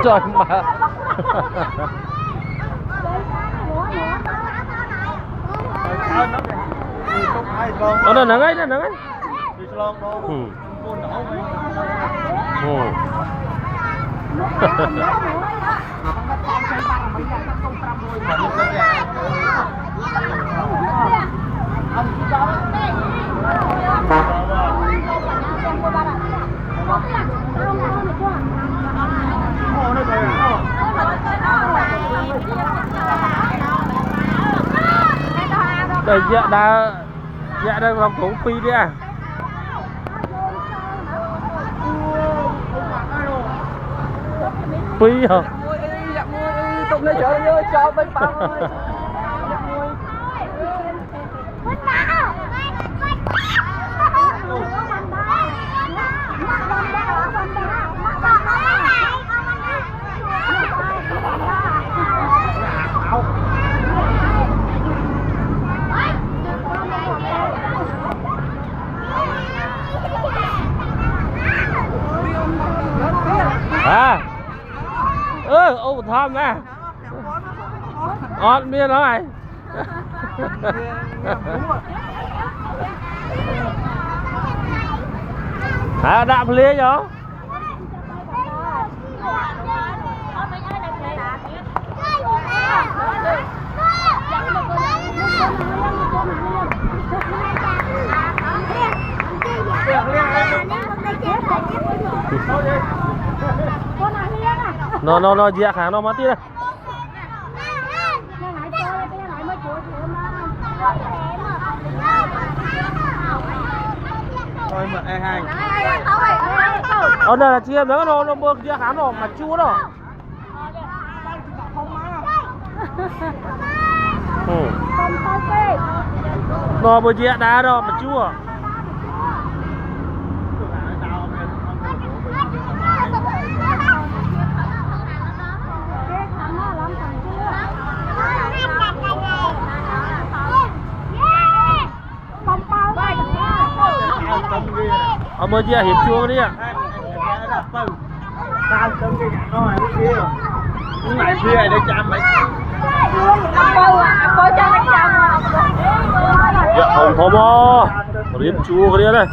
trời mà nó nặng ấy đây dạ đang làm thủ phi đi à phi hả tụi nó cho bên bao à ô thơm nè ọt miên nó này đạp lia nhở nó dẹt hàng nó mất tí đây thôi mà e hai đây là chia nữa nó bước dẹt hàng nó mà chua đó nó bước dẹt đá đó mà chua mới chia hiệp chua đi ạ tao cơm cái nó này kia những này kia để chăm mày dạ không không riêng chua cái này